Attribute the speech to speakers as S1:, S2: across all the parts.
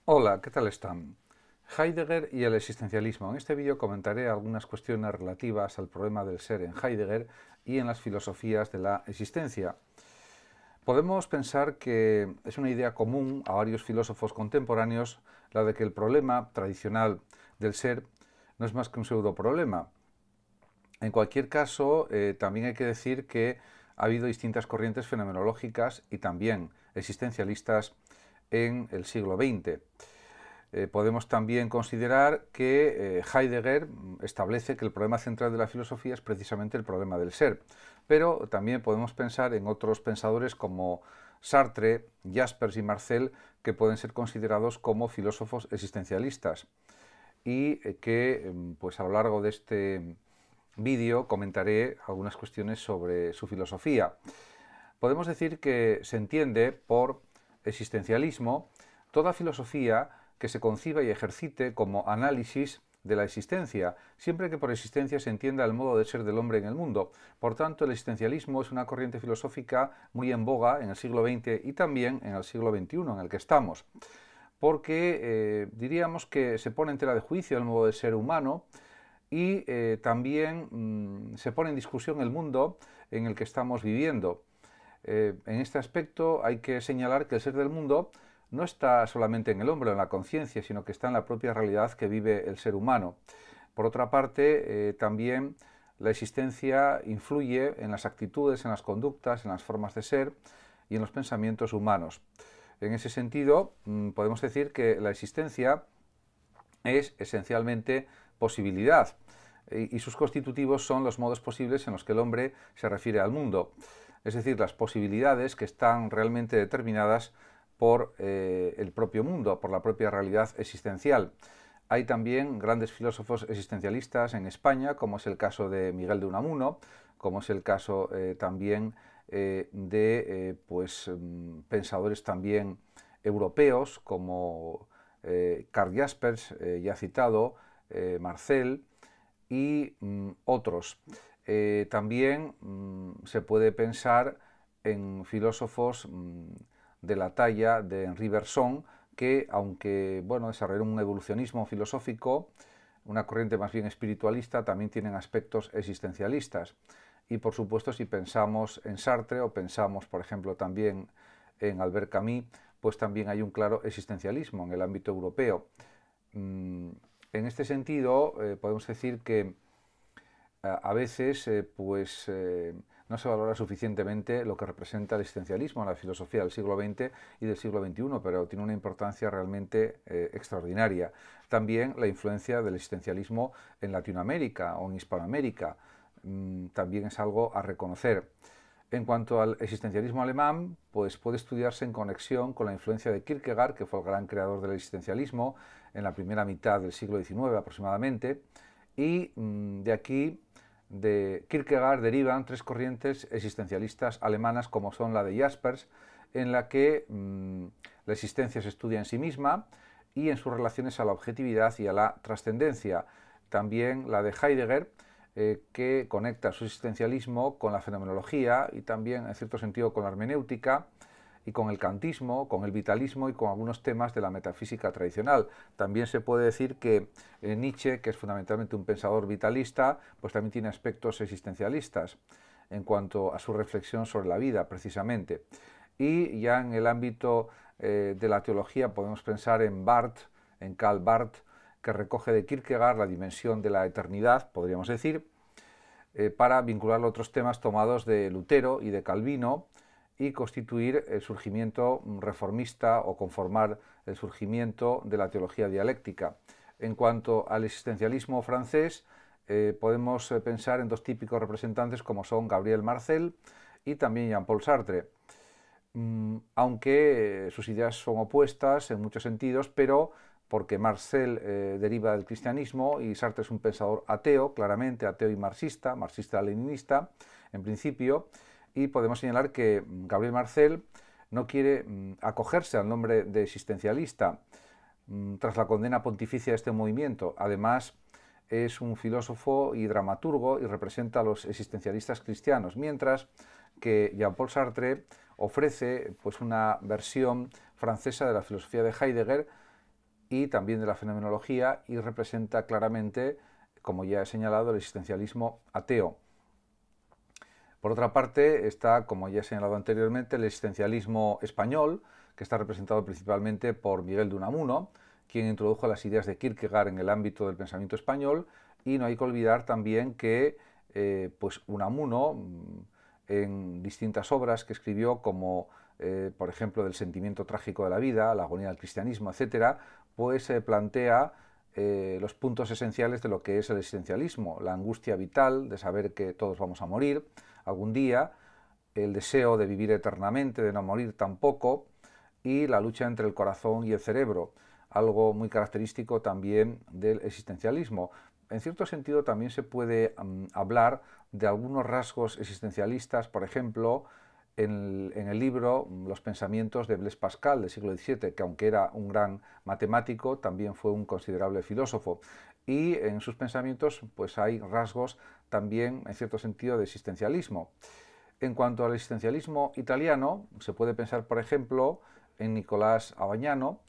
S1: Hola, ¿qué tal están? Heidegger y el existencialismo. En este vídeo comentaré algunas cuestiones relativas al problema del ser en Heidegger y en las filosofías de la existencia. Podemos pensar que es una idea común a varios filósofos contemporáneos la de que el problema tradicional del ser no es más que un pseudoproblema. En cualquier caso, también hay que decir que ha habido distintas corrientes fenomenológicas y también existencialistas en el siglo XX. Podemos también considerar que Heidegger establece que el problema central de la filosofía es precisamente el problema del ser, pero también podemos pensar en otros pensadores como Sartre, Jaspers y Marcel, que pueden ser considerados como filósofos existencialistas y que pues a lo largo de este vídeo comentaré algunas cuestiones sobre su filosofía. Podemos decir que se entiende por existencialismo toda filosofía que se conciba y ejercite como análisis de la existencia, siempre que por existencia se entienda el modo de ser del hombre en el mundo. Por tanto, el existencialismo es una corriente filosófica muy en boga en el siglo XX y también en el siglo XXI, en el que estamos, porque diríamos que se pone en tela de juicio el modo de ser humano y también se pone en discusión el mundo en el que estamos viviendo. En este aspecto hay que señalar que el ser del mundo no está solamente en el hombre o en la conciencia, sino que está en la propia realidad que vive el ser humano. Por otra parte, también la existencia influye en las actitudes, en las conductas, en las formas de ser y en los pensamientos humanos. En ese sentido, podemos decir que la existencia es esencialmente posibilidad y sus constitutivos son los modos posibles en los que el hombre se refiere al mundo, es decir, las posibilidades que están realmente determinadas por el propio mundo, por la propia realidad existencial. Hay también grandes filósofos existencialistas en España, como es el caso de Miguel de Unamuno, como es el caso también de pensadores también europeos como Karl Jaspers, ya citado, Marcel y otros. También se puede pensar en filósofos de la talla de Henri Bergson, que aunque bueno, desarrollaron un evolucionismo filosófico, una corriente más bien espiritualista, también tienen aspectos existencialistas. Y por supuesto, si pensamos en Sartre o pensamos, por ejemplo, también en Albert Camus, pues también hay un claro existencialismo en el ámbito europeo. En este sentido, podemos decir que a veces no se valora suficientemente lo que representa el existencialismo en la filosofía del siglo XX y del siglo XXI, pero tiene una importancia realmente extraordinaria. También la influencia del existencialismo en Latinoamérica o en Hispanoamérica también es algo a reconocer. En cuanto al existencialismo alemán, pues puede estudiarse en conexión con la influencia de Kierkegaard, que fue el gran creador del existencialismo en la primera mitad del siglo XIX aproximadamente, y de aquí de Kierkegaard derivan tres corrientes existencialistas alemanas como son la de Jaspers, en la que la existencia se estudia en sí misma y en sus relaciones a la objetividad y a la trascendencia. También la de Heidegger, que conecta su existencialismo con la fenomenología y también, en cierto sentido, con la hermenéutica y con el kantismo, con el vitalismo y con algunos temas de la metafísica tradicional. También se puede decir que Nietzsche, que es fundamentalmente un pensador vitalista, pues también tiene aspectos existencialistas en cuanto a su reflexión sobre la vida, precisamente. Y ya en el ámbito de la teología podemos pensar en Barth, en Karl Barth, que recoge de Kierkegaard la dimensión de la eternidad, podríamos decir, para vincularlo a otros temas tomados de Lutero y de Calvino y constituir el surgimiento reformista o conformar el surgimiento de la teología dialéctica. En cuanto al existencialismo francés, podemos pensar en dos típicos representantes como son Gabriel Marcel y también Jean-Paul Sartre, aunque sus ideas son opuestas en muchos sentidos, pero porque Marcel deriva del cristianismo y Sartre es un pensador ateo, claramente ateo y marxista, marxista-leninista en principio, y podemos señalar que Gabriel Marcel no quiere acogerse al nombre de existencialista tras la condena pontificia de este movimiento. Además, es un filósofo y dramaturgo y representa a los existencialistas cristianos, mientras que Jean-Paul Sartre ofrece pues, una versión francesa de la filosofía de Heidegger y también de la fenomenología, y representa claramente, como ya he señalado, el existencialismo ateo. Por otra parte está, como ya he señalado anteriormente, el existencialismo español, que está representado principalmente por Miguel de Unamuno, quien introdujo las ideas de Kierkegaard en el ámbito del pensamiento español, y no hay que olvidar también que pues Unamuno, en distintas obras que escribió, como por ejemplo del sentimiento trágico de la vida, la agonía del cristianismo, etc., pues plantea los puntos esenciales de lo que es el existencialismo: la angustia vital de saber que todos vamos a morir algún día, el deseo de vivir eternamente, de no morir tampoco, y la lucha entre el corazón y el cerebro, algo muy característico también del existencialismo. En cierto sentido también se puede hablar de algunos rasgos existencialistas, por ejemplo, en el libro Los pensamientos de Blaise Pascal del siglo XVII, que aunque era un gran matemático, también fue un considerable filósofo. Y en sus pensamientos pues hay rasgos también, en cierto sentido, de existencialismo. En cuanto al existencialismo italiano, se puede pensar, por ejemplo, en Nicolás Abagnano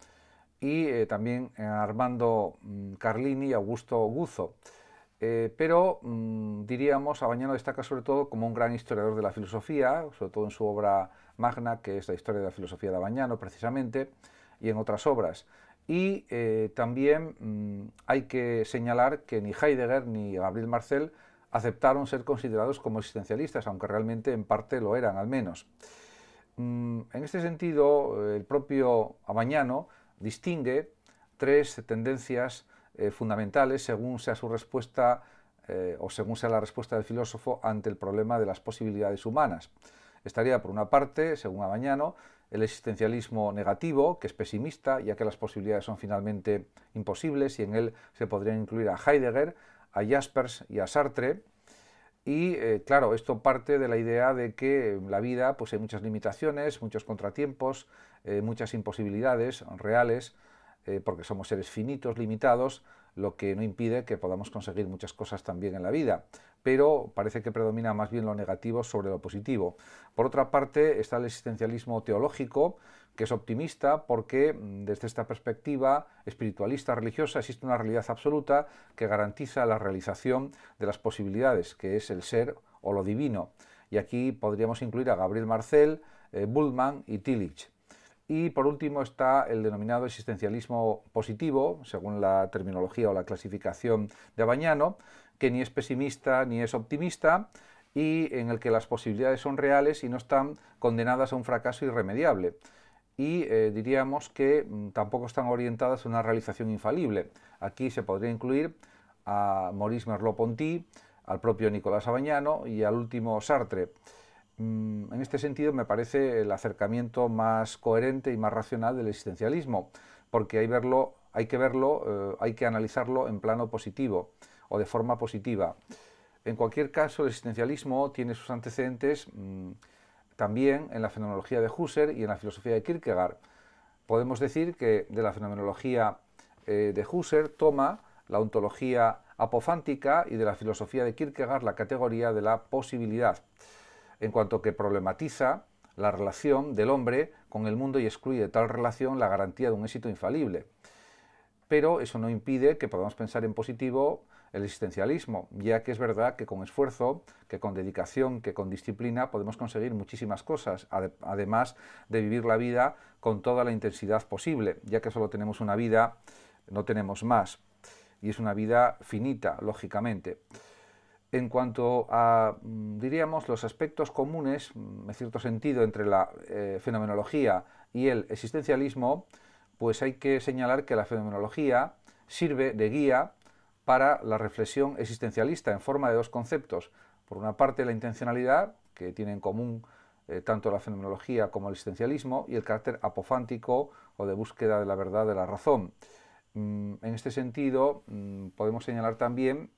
S1: y también en Armando Carlini y Augusto Guzzo. Pero diríamos, Abagnano destaca sobre todo como un gran historiador de la filosofía, sobre todo en su obra magna, que es la Historia de la filosofía de Abagnano, precisamente, y en otras obras. Y también hay que señalar que ni Heidegger ni Gabriel Marcel aceptaron ser considerados como existencialistas, aunque realmente en parte lo eran, al menos. En este sentido, el propio Abagnano distingue tres tendencias fundamentales según sea su respuesta o según sea la respuesta del filósofo ante el problema de las posibilidades humanas. Estaría, por una parte, según Abagnano, el existencialismo negativo, que es pesimista, ya que las posibilidades son finalmente imposibles, y en él se podrían incluir a Heidegger, a Jaspers y a Sartre. Y claro, esto parte de la idea de que la vida pues hay muchas limitaciones, muchos contratiempos, muchas imposibilidades reales, porque somos seres finitos, limitados, lo que no impide que podamos conseguir muchas cosas también en la vida, pero parece que predomina más bien lo negativo sobre lo positivo. Por otra parte está el existencialismo teológico, que es optimista porque desde esta perspectiva espiritualista religiosa existe una realidad absoluta que garantiza la realización de las posibilidades, que es el ser o lo divino. Y aquí podríamos incluir a Gabriel Marcel, Bultmann y Tillich. Y por último está el denominado existencialismo positivo, según la terminología o la clasificación de Abagnano, que ni es pesimista ni es optimista, y en el que las posibilidades son reales y no están condenadas a un fracaso irremediable. Y diríamos que tampoco están orientadas a una realización infalible. Aquí se podría incluir a Maurice Merleau-Ponty, al propio Nicolás Abagnano y al último Sartre. En este sentido me parece el acercamiento más coherente y más racional del existencialismo, porque hay que analizarlo en plano positivo o de forma positiva. En cualquier caso, el existencialismo tiene sus antecedentes también en la fenomenología de Husserl y en la filosofía de Kierkegaard. Podemos decir que de la fenomenología de Husserl toma la ontología apofántica y de la filosofía de Kierkegaard la categoría de la posibilidad, en cuanto que problematiza la relación del hombre con el mundo y excluye de tal relación la garantía de un éxito infalible. Pero eso no impide que podamos pensar en positivo el existencialismo, ya que es verdad que con esfuerzo, que con dedicación, que con disciplina podemos conseguir muchísimas cosas, además de vivir la vida con toda la intensidad posible, ya que solo tenemos una vida, no tenemos más, y es una vida finita, lógicamente. En cuanto a, diríamos, los aspectos comunes, en cierto sentido, entre la fenomenología y el existencialismo, pues hay que señalar que la fenomenología sirve de guía para la reflexión existencialista en forma de dos conceptos. Por una parte, la intencionalidad, que tiene en común tanto la fenomenología como el existencialismo, y el carácter apofántico o de búsqueda de la verdad, de la razón. En este sentido, podemos señalar también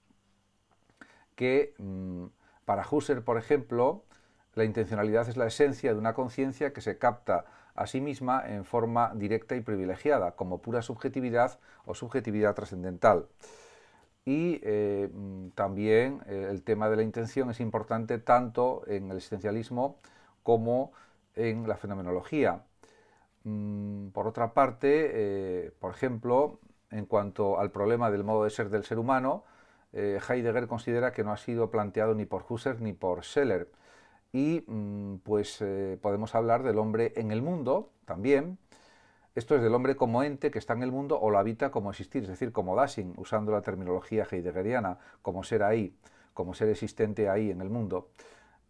S1: que para Husserl, por ejemplo, la intencionalidad es la esencia de una conciencia que se capta a sí misma en forma directa y privilegiada, como pura subjetividad o subjetividad trascendental. Y también el tema de la intención es importante tanto en el existencialismo como en la fenomenología. Por otra parte, por ejemplo, en cuanto al problema del modo de ser del ser humano, Heidegger considera que no ha sido planteado ni por Husserl ni por Scheler. Y pues podemos hablar del hombre en el mundo también. Esto es del hombre como ente que está en el mundo o lo habita como existir, es decir, como Dasein, usando la terminología heideggeriana, como ser ahí, como ser existente ahí en el mundo,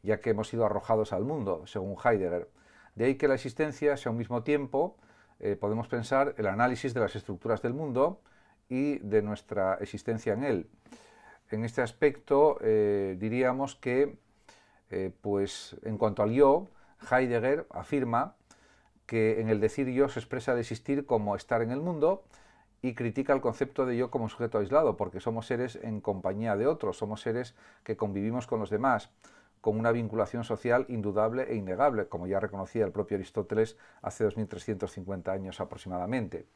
S1: ya que hemos sido arrojados al mundo, según Heidegger. De ahí que la existencia sea a un mismo tiempo, podemos pensar, el análisis de las estructuras del mundo y de nuestra existencia en él. En este aspecto diríamos que, pues en cuanto al yo, Heidegger afirma que en el decir yo se expresa el existir como estar en el mundo y critica el concepto de yo como sujeto aislado, porque somos seres en compañía de otros, somos seres que convivimos con los demás, con una vinculación social indudable e innegable, como ya reconocía el propio Aristóteles hace 2350 años aproximadamente.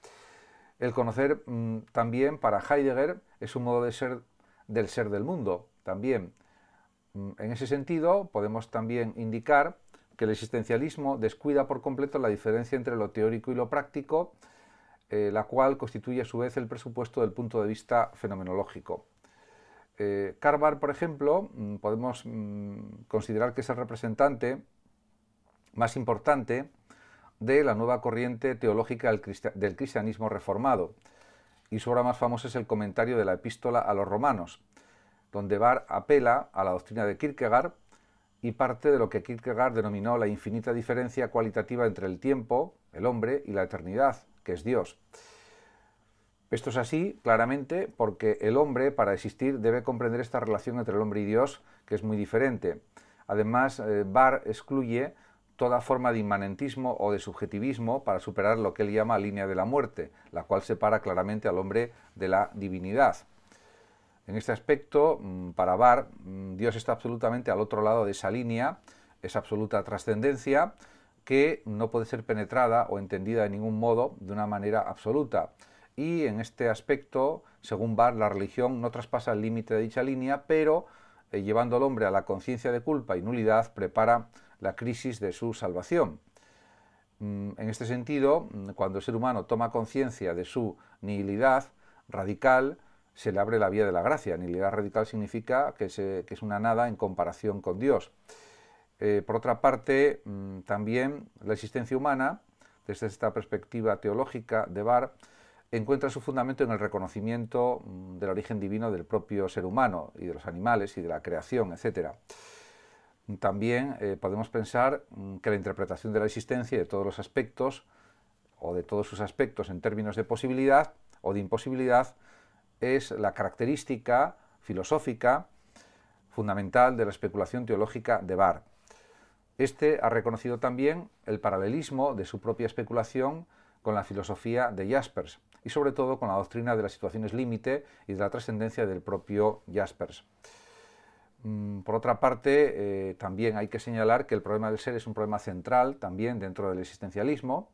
S1: El conocer también para Heidegger es un modo de ser del mundo, también. En ese sentido, podemos también indicar que el existencialismo descuida por completo la diferencia entre lo teórico y lo práctico, la cual constituye a su vez el presupuesto del punto de vista fenomenológico. Karl Barth, por ejemplo, podemos considerar que es el representante más importante de la nueva corriente teológica del cristianismo reformado, y su obra más famosa es el comentario de la Epístola a los Romanos, donde Barth apela a la doctrina de Kierkegaard y parte de lo que Kierkegaard denominó la infinita diferencia cualitativa entre el tiempo, el hombre, y la eternidad, que es Dios. Esto es así, claramente, porque el hombre, para existir, debe comprender esta relación entre el hombre y Dios, que es muy diferente. Además, Barth excluye toda forma de inmanentismo o de subjetivismo para superar lo que él llama línea de la muerte, la cual separa claramente al hombre de la divinidad. En este aspecto, para Barth, Dios está absolutamente al otro lado de esa línea, esa absoluta trascendencia que no puede ser penetrada o entendida de ningún modo de una manera absoluta. Y en este aspecto, según Barth, la religión no traspasa el límite de dicha línea, pero llevando al hombre a la conciencia de culpa y nulidad, prepara la crisis de su salvación. En este sentido, cuando el ser humano toma conciencia de su nihilidad radical, se le abre la vía de la gracia. Nihilidad radical significa que es una nada en comparación con Dios. Por otra parte, también la existencia humana, desde esta perspectiva teológica de Barth, encuentra su fundamento en el reconocimiento del origen divino del propio ser humano y de los animales y de la creación, etc. También podemos pensar que la interpretación de la existencia y de todos los aspectos, o de todos sus aspectos en términos de posibilidad o de imposibilidad, es la característica filosófica fundamental de la especulación teológica de Barth. Este ha reconocido también el paralelismo de su propia especulación con la filosofía de Jaspers y sobre todo con la doctrina de las situaciones límite y de la trascendencia del propio Jaspers. Por otra parte, también hay que señalar que el problema del ser es un problema central también dentro del existencialismo,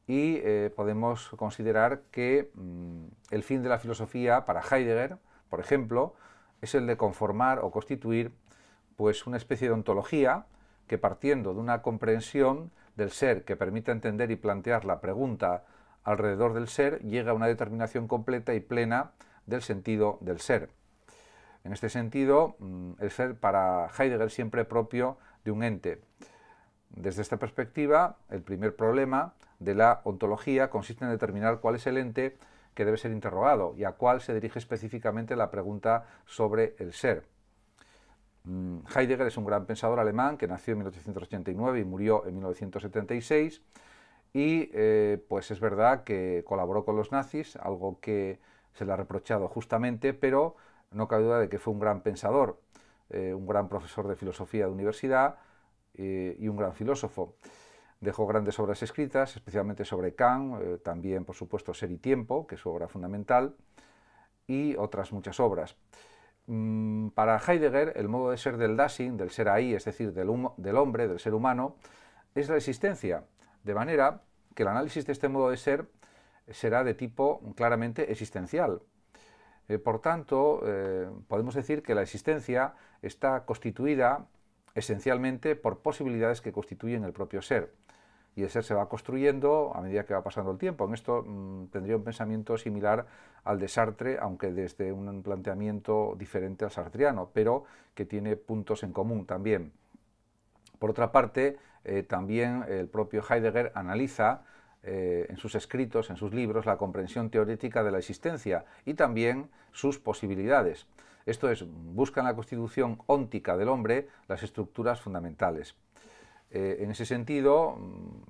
S1: y podemos considerar que el fin de la filosofía para Heidegger, por ejemplo, es el de conformar o constituir pues una especie de ontología que, partiendo de una comprensión del ser que permita entender y plantear la pregunta alrededor del ser, llega a una determinación completa y plena del sentido del ser. En este sentido, el ser para Heidegger siempre propio de un ente. Desde esta perspectiva, el primer problema de la ontología consiste en determinar cuál es el ente que debe ser interrogado y a cuál se dirige específicamente la pregunta sobre el ser. Heidegger es un gran pensador alemán que nació en 1889 y murió en 1976, y pues es verdad que colaboró con los nazis, algo que se le ha reprochado justamente, pero no cabe duda de que fue un gran pensador, un gran profesor de filosofía de universidad y un gran filósofo. Dejó grandes obras escritas, especialmente sobre Kant, también por supuesto Ser y Tiempo, que es su obra fundamental, y otras muchas obras. Para Heidegger, el modo de ser del Dasein, del ser ahí, es decir, del hombre, del ser humano, es la existencia, de manera que el análisis de este modo de ser será de tipo claramente existencial. Por tanto, podemos decir que la existencia está constituida esencialmente por posibilidades que constituyen el propio ser. y el ser se va construyendo a medida que va pasando el tiempo. En esto tendría un pensamiento similar al de Sartre, aunque desde un planteamiento diferente al sartreano, pero que tiene puntos en común también. Por otra parte, también el propio Heidegger analiza en sus escritos, en sus libros, la comprensión teórica de la existencia y también sus posibilidades. Esto es, busca en la constitución óntica del hombre las estructuras fundamentales. En ese sentido,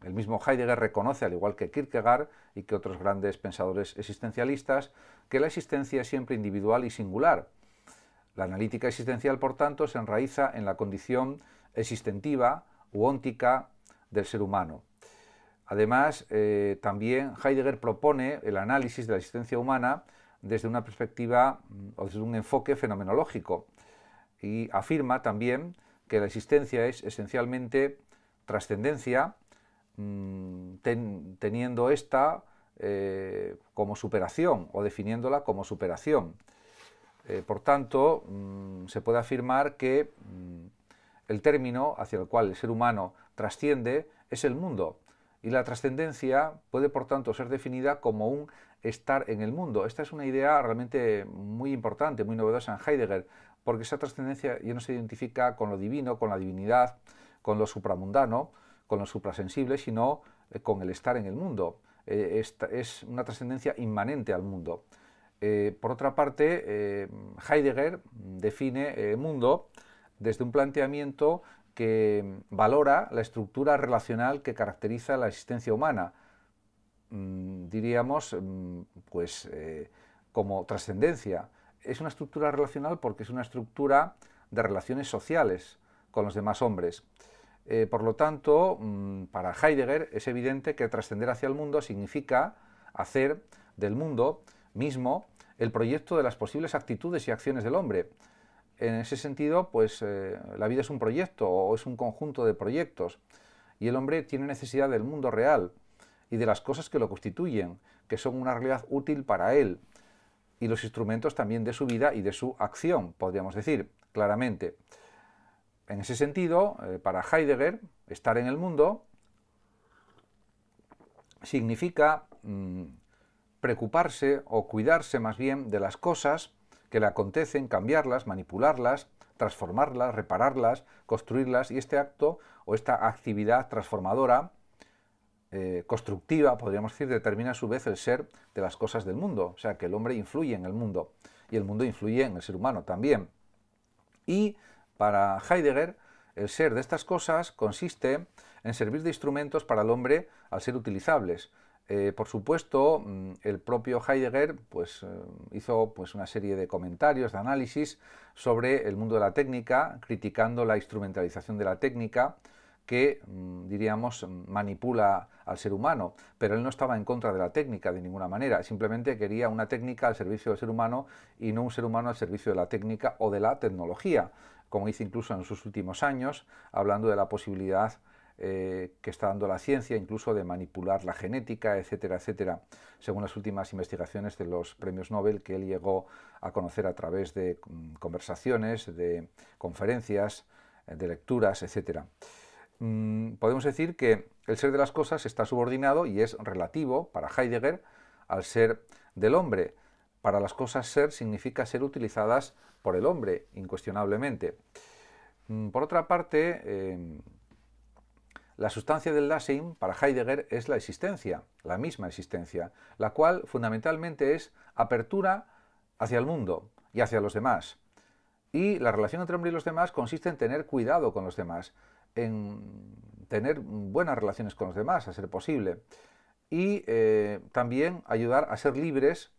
S1: el mismo Heidegger reconoce, al igual que Kierkegaard y que otros grandes pensadores existencialistas, que la existencia es siempre individual y singular. La analítica existencial, por tanto, se enraiza en la condición existentiva u óntica del ser humano. Además, también Heidegger propone el análisis de la existencia humana desde una perspectiva o desde un enfoque fenomenológico y afirma también que la existencia es esencialmente trascendencia, teniendo esta como superación o definiéndola como superación. Por tanto, se puede afirmar que el término hacia el cual el ser humano trasciende es el mundo, y la trascendencia puede, por tanto, ser definida como un estar en el mundo. Esta es una idea realmente muy importante, muy novedosa en Heidegger, porque esa trascendencia ya no se identifica con lo divino, con la divinidad, con lo supramundano, con lo suprasensible, sino con el estar en el mundo. Es una trascendencia inmanente al mundo. Por otra parte, Heidegger define mundo desde un planteamiento que valora la estructura relacional que caracteriza la existencia humana, diríamos, pues como trascendencia. Es una estructura relacional porque es una estructura de relaciones sociales con los demás hombres. Por lo tanto, para Heidegger es evidente que trascender hacia el mundo significa hacer del mundo mismo el proyecto de las posibles actitudes y acciones del hombre. En ese sentido, pues la vida es un proyecto o es un conjunto de proyectos y el hombre tiene necesidad del mundo real y de las cosas que lo constituyen, que son una realidad útil para él, y los instrumentos también de su vida y de su acción, podríamos decir, claramente. En ese sentido, para Heidegger, estar en el mundo significa preocuparse o cuidarse más bien de las cosas que le acontecen, cambiarlas, manipularlas, transformarlas, repararlas, construirlas, y este acto o esta actividad transformadora, constructiva, podríamos decir, determina a su vez el ser de las cosas del mundo, o sea que el hombre influye en el mundo y el mundo influye en el ser humano también. Y para Heidegger, el ser de estas cosas consiste en servir de instrumentos para el hombre al ser utilizables. Por supuesto, el propio Heidegger hizo una serie de comentarios, de análisis sobre el mundo de la técnica, criticando la instrumentalización de la técnica que, diríamos, manipula al ser humano, pero él no estaba en contra de la técnica de ninguna manera, simplemente quería una técnica al servicio del ser humano y no un ser humano al servicio de la técnica o de la tecnología, como dice incluso en sus últimos años, hablando de la posibilidad que está dando la ciencia, incluso de manipular la genética, etcétera, etcétera, según las últimas investigaciones de los premios Nobel que él llegó a conocer a través de conversaciones, de conferencias, de lecturas, etcétera. Podemos decir que el ser de las cosas está subordinado y es relativo para Heidegger al ser del hombre. Para las cosas ser significa ser utilizadas por el hombre, incuestionablemente. Por otra parte, la sustancia del Dasein para Heidegger es la existencia, la misma existencia, la cual fundamentalmente es apertura hacia el mundo y hacia los demás. Y la relación entre el hombre y los demás consiste en tener cuidado con los demás, en tener buenas relaciones con los demás, a ser posible, y también ayudar a ser libres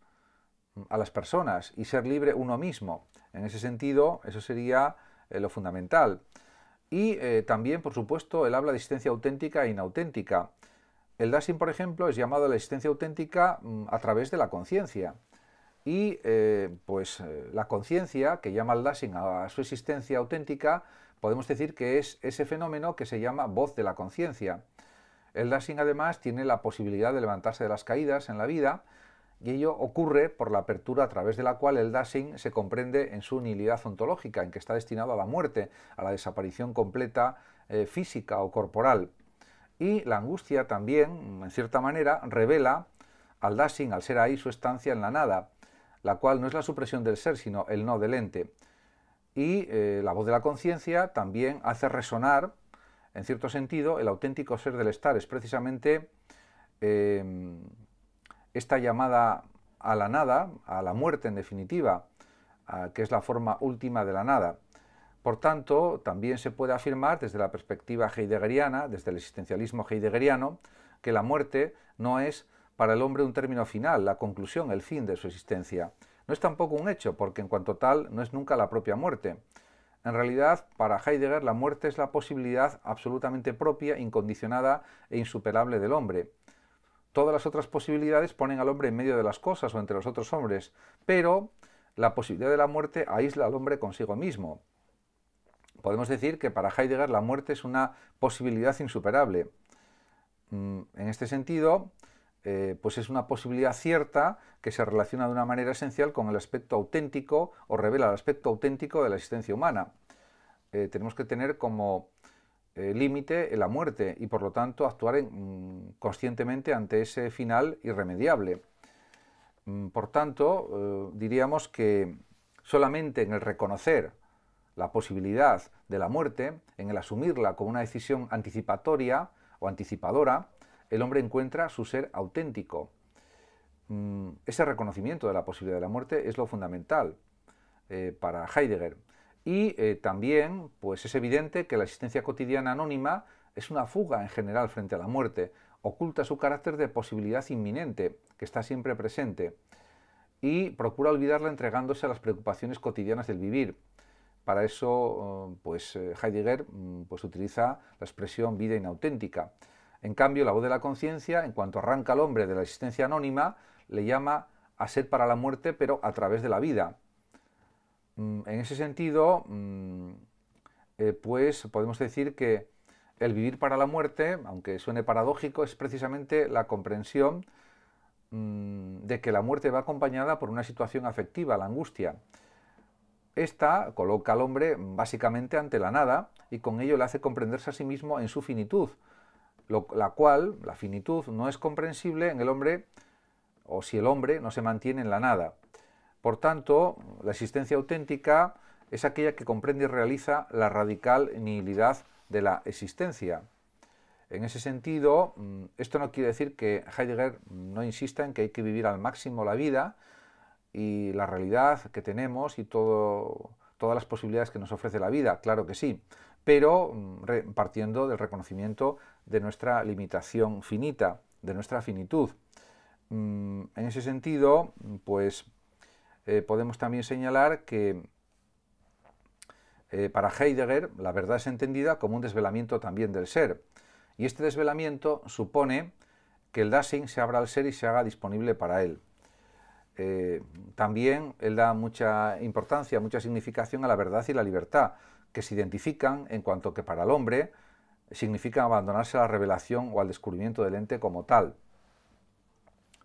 S1: a las personas y ser libre uno mismo. En ese sentido, eso sería lo fundamental. Y también, por supuesto, él habla de existencia auténtica e inauténtica. El Dasein, por ejemplo, es llamado a la existencia auténtica a través de la conciencia. Y la conciencia, que llama al Dasein a su existencia auténtica, podemos decir que es ese fenómeno que se llama voz de la conciencia. El Dasein, además, tiene la posibilidad de levantarse de las caídas en la vida, y ello ocurre por la apertura a través de la cual el Dasein se comprende en su nihilidad ontológica, en que está destinado a la muerte, a la desaparición completa física o corporal. Y la angustia también, en cierta manera, revela al Dasein, al ser ahí, su estancia en la nada, la cual no es la supresión del ser, sino el no del ente. Y la voz de la conciencia también hace resonar, en cierto sentido, el auténtico ser del estar. Es precisamente esta llamada a la nada, a la muerte en definitiva, que es la forma última de la nada. Por tanto, también se puede afirmar desde la perspectiva heideggeriana, desde el existencialismo heideggeriano, que la muerte no es para el hombre un término final, la conclusión, el fin de su existencia. No es tampoco un hecho, porque en cuanto tal no es nunca la propia muerte. En realidad, para Heidegger, la muerte es la posibilidad absolutamente propia, incondicionada e insuperable del hombre. Todas las otras posibilidades ponen al hombre en medio de las cosas o entre los otros hombres, pero la posibilidad de la muerte aísla al hombre consigo mismo. Podemos decir que para Heidegger la muerte es una posibilidad insuperable. En este sentido, pues es una posibilidad cierta que se relaciona de una manera esencial con el aspecto auténtico o revela el aspecto auténtico de la existencia humana. Tenemos que tener como límite la muerte y por lo tanto actuar conscientemente ante ese final irremediable. Por tanto, diríamos que solamente en el reconocer la posibilidad de la muerte, en el asumirla como una decisión anticipatoria o anticipadora, el hombre encuentra su ser auténtico. Ese reconocimiento de la posibilidad de la muerte es lo fundamental para Heidegger. Y también pues es evidente que la existencia cotidiana anónima es una fuga en general frente a la muerte, oculta su carácter de posibilidad inminente, que está siempre presente, y procura olvidarla entregándose a las preocupaciones cotidianas del vivir. Para eso, pues Heidegger pues utiliza la expresión vida inauténtica. En cambio, la voz de la conciencia, en cuanto arranca al hombre de la existencia anónima, le llama a ser para la muerte, pero a través de la vida. En ese sentido, pues podemos decir que el vivir para la muerte, aunque suene paradójico, es precisamente la comprensión de que la muerte va acompañada por una situación afectiva, la angustia. Esta coloca al hombre básicamente ante la nada y con ello le hace comprenderse a sí mismo en su finitud, la cual, la finitud, no es comprensible en el hombre o si el hombre no se mantiene en la nada. Por tanto, la existencia auténtica es aquella que comprende y realiza la radical nihilidad de la existencia. En ese sentido, esto no quiere decir que Heidegger no insista en que hay que vivir al máximo la vida y la realidad que tenemos y todas las posibilidades que nos ofrece la vida, claro que sí, pero partiendo del reconocimiento de nuestra limitación finita, de nuestra finitud. En ese sentido, pues podemos también señalar que para Heidegger la verdad es entendida como un desvelamiento también del ser, y este desvelamiento supone que el Dasein se abra al ser y se haga disponible para él. También él da mucha importancia, mucha significación a la verdad y la libertad, que se identifican en cuanto que para el hombre significa abandonarse a la revelación o al descubrimiento del ente como tal.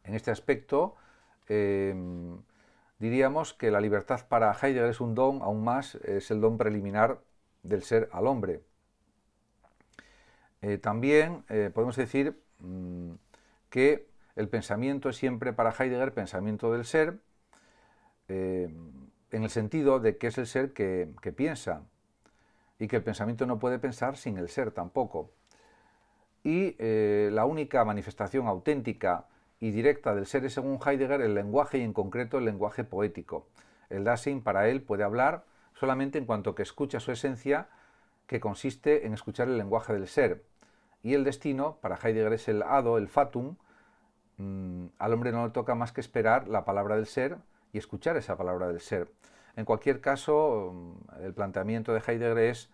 S1: En este aspecto, diríamos que la libertad para Heidegger es un don, aún más es el don preliminar del ser al hombre. También podemos decir que el pensamiento es siempre para Heidegger pensamiento del ser, en el sentido de que es el ser que piensa y que el pensamiento no puede pensar sin el ser tampoco. Y la única manifestación auténtica y directa del ser es, según Heidegger, el lenguaje y en concreto el lenguaje poético. El Dasein para él puede hablar solamente en cuanto que escucha su esencia, que consiste en escuchar el lenguaje del ser. Y el destino para Heidegger es el hado, el fatum. Al hombre no le toca más que esperar la palabra del ser y escuchar esa palabra del ser. En cualquier caso, el planteamiento de Heidegger es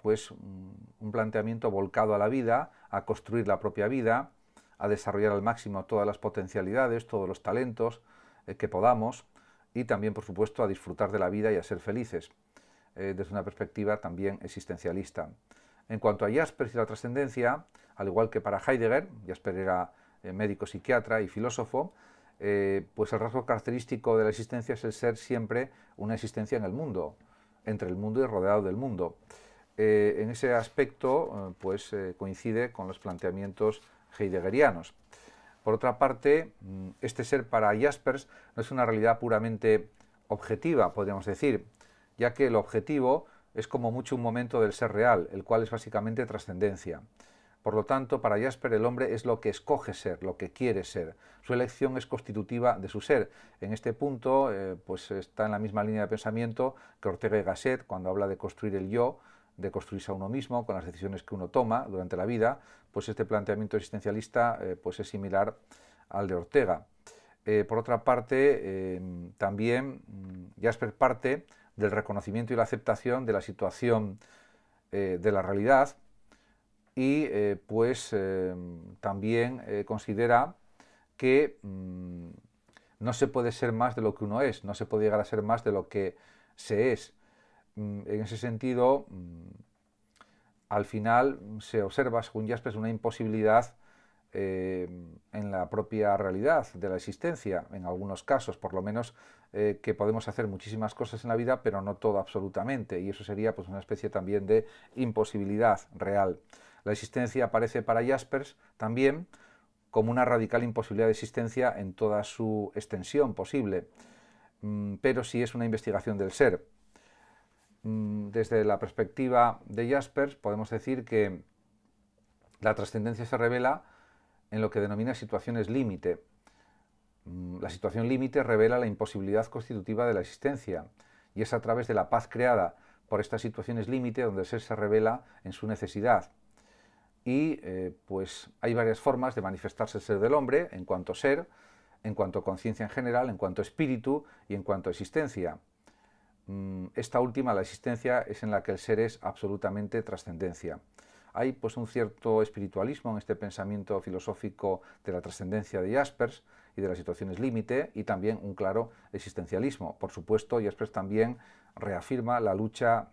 S1: pues un planteamiento volcado a la vida, a construir la propia vida, a desarrollar al máximo todas las potencialidades, todos los talentos que podamos y también, por supuesto, a disfrutar de la vida y a ser felices, desde una perspectiva también existencialista. En cuanto a Jaspers y la trascendencia, al igual que para Heidegger, Jaspers era médico, psiquiatra y filósofo, pues el rasgo característico de la existencia es el ser siempre una existencia en el mundo, entre el mundo y rodeado del mundo. en ese aspecto pues coincide con los planteamientos heideggerianos. Por otra parte, este ser para Jaspers no es una realidad puramente objetiva, podríamos decir, ya que el objetivo es como mucho un momento del ser real, el cual es básicamente trascendencia. Por lo tanto, para Jasper el hombre es lo que escoge ser, lo que quiere ser. Su elección es constitutiva de su ser. En este punto pues está en la misma línea de pensamiento que Ortega y Gasset cuando habla de construir el yo, de construirse a uno mismo con las decisiones que uno toma durante la vida. Pues este planteamiento existencialista pues es similar al de Ortega. Por otra parte, también Jasper parte del reconocimiento y la aceptación de la situación de la realidad, y también considera que no se puede ser más de lo que uno es, no se puede llegar a ser más de lo que se es. En ese sentido, al final se observa, según Jaspers, una imposibilidad en la propia realidad de la existencia, en algunos casos, por lo menos, que podemos hacer muchísimas cosas en la vida, pero no todo absolutamente, y eso sería pues una especie también de imposibilidad real. La existencia aparece para Jaspers también como una radical imposibilidad de existencia en toda su extensión posible, pero sí es una investigación del ser. Desde la perspectiva de Jaspers podemos decir que la trascendencia se revela en lo que denomina situaciones límite. La situación límite revela la imposibilidad constitutiva de la existencia, y es a través de la paz creada por estas situaciones límite donde el ser se revela en su necesidad. Y pues hay varias formas de manifestarse el ser del hombre en cuanto ser, en cuanto conciencia en general, en cuanto espíritu y en cuanto existencia. Esta última, la existencia, es en la que el ser es absolutamente trascendencia. Hay pues un cierto espiritualismo en este pensamiento filosófico de la trascendencia de Jaspers y de las situaciones límite, y también un claro existencialismo. Por supuesto, Jaspers también reafirma la lucha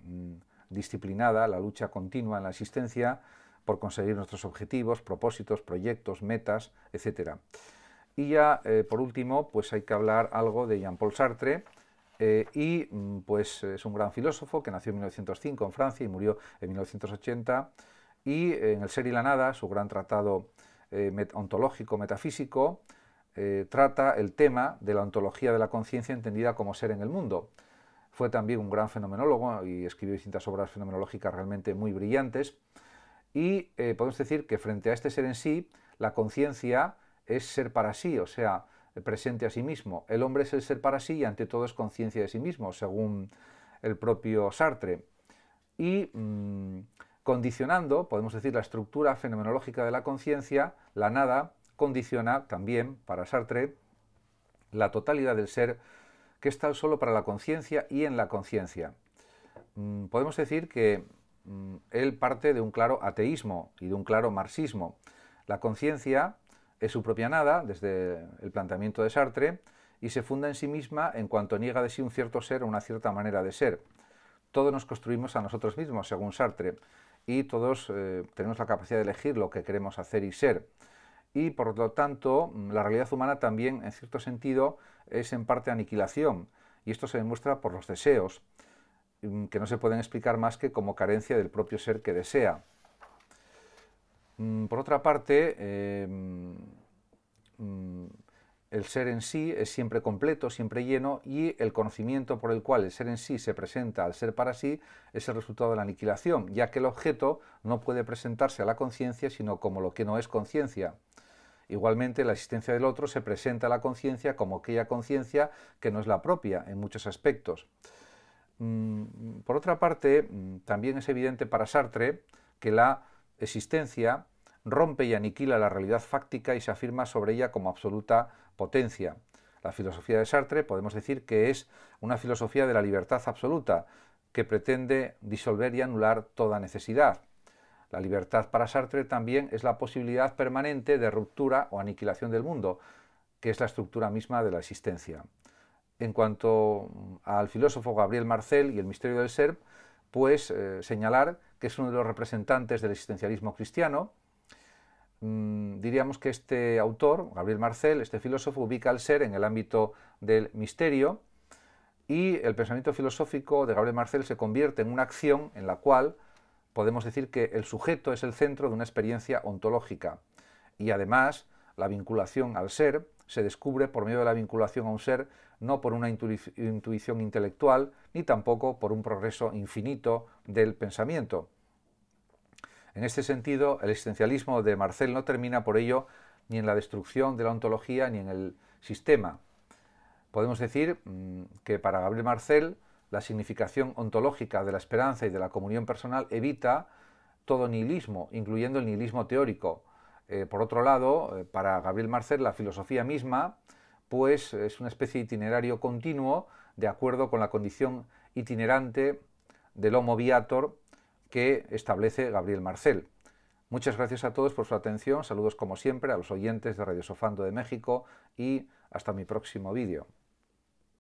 S1: disciplinada, la lucha continua en la existencia por conseguir nuestros objetivos, propósitos, proyectos, metas, etc. Y ya, por último, pues hay que hablar algo de Jean-Paul Sartre, pues es un gran filósofo que nació en 1905 en Francia y murió en 1980, y en El ser y la nada, su gran tratado ontológico, metafísico, trata el tema de la ontología de la conciencia entendida como ser en el mundo. Fue también un gran fenomenólogo y escribió distintas obras fenomenológicas realmente muy brillantes. Y podemos decir que frente a este ser en sí, la conciencia es ser para sí, o sea, presente a sí mismo. El hombre es el ser para sí y ante todo es conciencia de sí mismo, según el propio Sartre. Y condicionando, podemos decir, la estructura fenomenológica de la conciencia, la nada condiciona también, para Sartre, la totalidad del ser, que es tal solo para la conciencia y en la conciencia. Podemos decir que él parte de un claro ateísmo y de un claro marxismo. La conciencia es su propia nada, desde el planteamiento de Sartre, y se funda en sí misma en cuanto niega de sí un cierto ser o una cierta manera de ser. Todos nos construimos a nosotros mismos, según Sartre, y todos tenemos la capacidad de elegir lo que queremos hacer y ser. Y por lo tanto, la realidad humana también, en cierto sentido, es en parte aniquilación, y esto se demuestra por los deseos, que no se pueden explicar más que como carencia del propio ser que desea. Por otra parte, el ser en sí es siempre completo, siempre lleno, y el conocimiento por el cual el ser en sí se presenta al ser para sí es el resultado de la aniquilación, ya que el objeto no puede presentarse a la conciencia sino como lo que no es conciencia. Igualmente, la existencia del otro se presenta a la conciencia como aquella conciencia que no es la propia en muchos aspectos. Por otra parte, también es evidente para Sartre que la existencia rompe y aniquila la realidad fáctica y se afirma sobre ella como absoluta potencia. La filosofía de Sartre podemos decir que es una filosofía de la libertad absoluta, que pretende disolver y anular toda necesidad. La libertad para Sartre también es la posibilidad permanente de ruptura o aniquilación del mundo, que es la estructura misma de la existencia. En cuanto al filósofo Gabriel Marcel y el misterio del ser, pues señalar que es uno de los representantes del existencialismo cristiano. Diríamos que este autor, Gabriel Marcel, este filósofo, ubica al ser en el ámbito del misterio, y el pensamiento filosófico de Gabriel Marcel se convierte en una acción en la cual podemos decir que el sujeto es el centro de una experiencia ontológica y además la vinculación al ser se descubre por medio de la vinculación a un ser, no por una intuición intelectual ni tampoco por un progreso infinito del pensamiento. En este sentido, el existencialismo de Marcel no termina por ello ni en la destrucción de la ontología ni en el sistema. Podemos decir que para Gabriel Marcel la significación ontológica de la esperanza y de la comunión personal evita todo nihilismo, incluyendo el nihilismo teórico. Por otro lado, para Gabriel Marcel la filosofía misma pues, es una especie de itinerario continuo de acuerdo con la condición itinerante del Homo Viator que establece Gabriel Marcel. Muchas gracias a todos por su atención, saludos como siempre a los oyentes de Radio Sofando de México y hasta mi próximo vídeo.